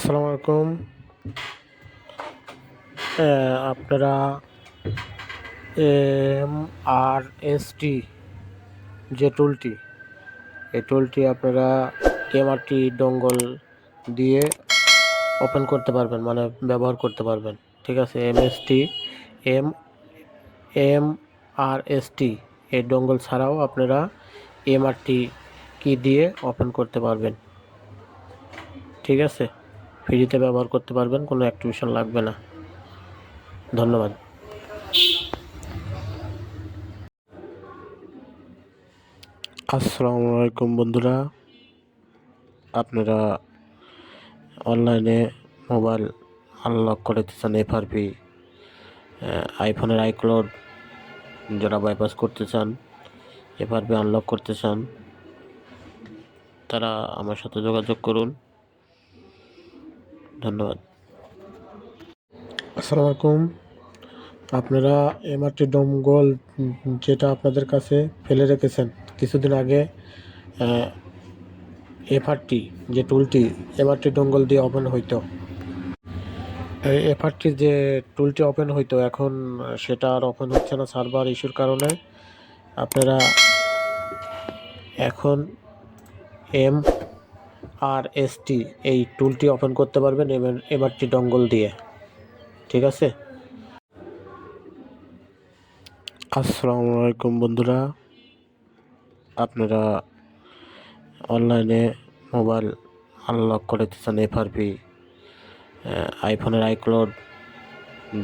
আসসালামু আলাইকুম। আপনারা MRST যে টুলটি, এই টুলটি আপনারা MRT ডঙ্গল দিয়ে ওপেন করতে পারবেন, মানে ব্যবহার করতে পারবেন। ঠিক আছে, MRST এই ডঙ্গল ছাড়াও আপনারা MRT কি দিয়ে ওপেন করতে পারবেন। ঠিক আছে, ফ্রিতে ব্যবহার করতে পারবেন, কোনো অ্যাক্টিভেশন লাগবে না। ধন্যবাদ। আসসালামু আলাইকুম বন্ধুরা, আপনারা অনলাইনে মোবাইল আনলক করতে চান, FRP আইফোনের আইক্লাউড যারা বাইপাস করতে চান, FRP আনলক করতে চান, তারা আমার সাথে যোগাযোগ করুন। ধন্যবাদ। আসসালামু আলাইকুম। আপনারা MRT ডঙ্গল যেটা আপনাদের কাছে ফেলে রেখেছেন কিছুদিন আগে, FRT যে টুলটি MRT ডঙ্গল দিয়ে ওপেন হইতো, এই FRT যে টুলটি ওপেন হইতো, এখন সেটা আর ওপেন হচ্ছে না সার্ভার ইস্যুর কারণে। আপনারা এখন MRST এই টুলটি ওপেন করতে পারবেন MRT ডঙ্গল দিয়ে। ঠিক আছে। আসসালামু আলাইকুম বন্ধুরা, আপনারা অনলাইনে মোবাইল আনলক করতে চান, FRP আইফোনের আইক্লাউড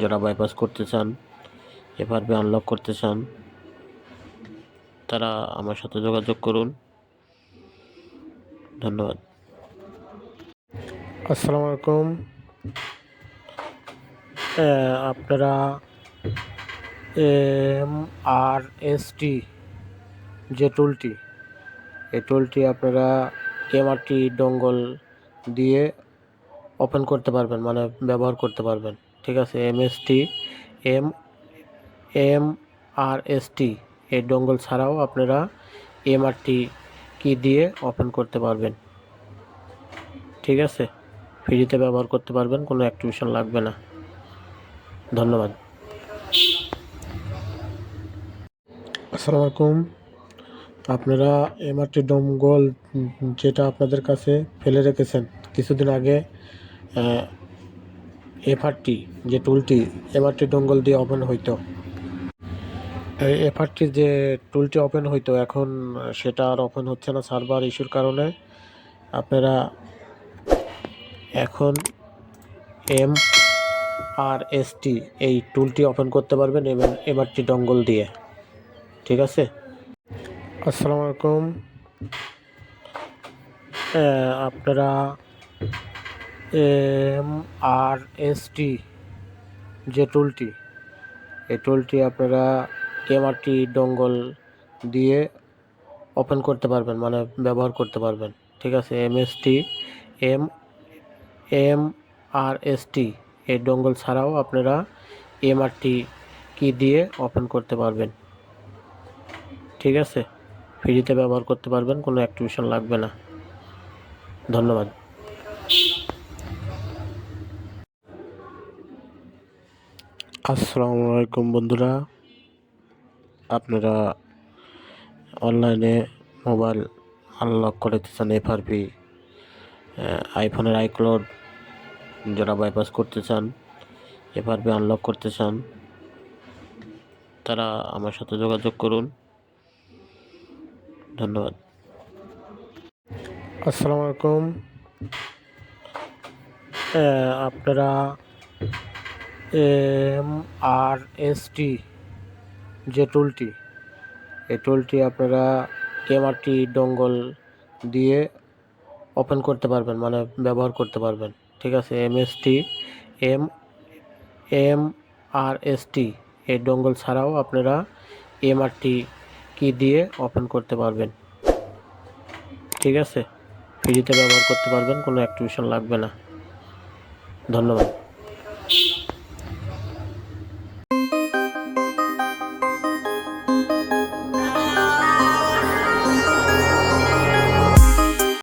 যারা বাইপাস করতে চান, FRP আনলক করতে চান, তারা আমার সাথে যোগাযোগ করুন। ধন্যবাদ। আসসালামু আলাইকুম। আপনারা MRST যে টুলটি, এই টুলটি আপনারা MRT ডঙ্গল দিয়ে ওপেন করতে পারবেন, মানে ব্যবহার করতে পারবেন। ঠিক আছে, MRST এই ডঙ্গল ছাড়াও আপনারা MRT কি দিয়ে ওপেন করতে পারবেন। ঠিক আছে, ফ্রিতে ব্যবহার করতে পারবেন, কোনো অ্যাক্টিভেশন লাগবে না। ধন্যবাদ। আসসালামু আলাইকুম। আপনারা MRT ডঙ্গল যেটা আপনাদের কাছে ফেলে রেখেছেন কিছুদিন আগে, FRT যে টুলটি MRT ডঙ্গল দিয়ে ওপেন হইতো, এই FRT যে টুলটি ওপেন হইতো, এখন সেটা আর ওপেন হচ্ছে না সার্ভার ইস্যুর কারণে। আপনারা এখন MRST এই টুলটি ওপেন করতে পারবেন MRT ডঙ্গল দিয়ে। ঠিক আছে। আসসালামু আলাইকুম। আপনারা MRST যে টুলটি, এই টুলটি আপনারা MRT ডঙ্গল দিয়ে ওপেন করতে পারবেন, মানে ব্যবহার করতে পারবেন। ঠিক আছে, MRST এই ডঙ্গল ছাড়াও আপনারা MRT কি দিয়ে ওপেন করতে পারবেন। ঠিক আছে, ফ্রিতে ব্যবহার করতে পারবেন, কোনো অ্যাক্টিভেশন লাগবে না। ধন্যবাদ। আসসালামু আলাইকুম বন্ধুরা, আপনারা অনলাইনে মোবাইল আনলক করতে চান, FRP আইফোনের আইক্লাউড যারা বাইপাস করতে চান, FRP আনলক করতে চান, তারা আমার সাথে যোগাযোগ করুন। ধন্যবাদ। আসসালামু আলাইকুম। আপনারা MRST যে টুলটি, এই টুলটি আপনারা MRT ডঙ্গল দিয়ে ওপেন করতে পারবেন, মানে ব্যবহার করতে পারবেন। ঠিক আছে, MRST এই ডঙ্গল ছাড়াও আপনারা MRT কি দিয়ে ওপেন করতে পারবেন। ঠিক আছে, ফ্রিতে ব্যবহার করতে পারবেন, কোনো অ্যাক্টিভেশন লাগবে না। ধন্যবাদ।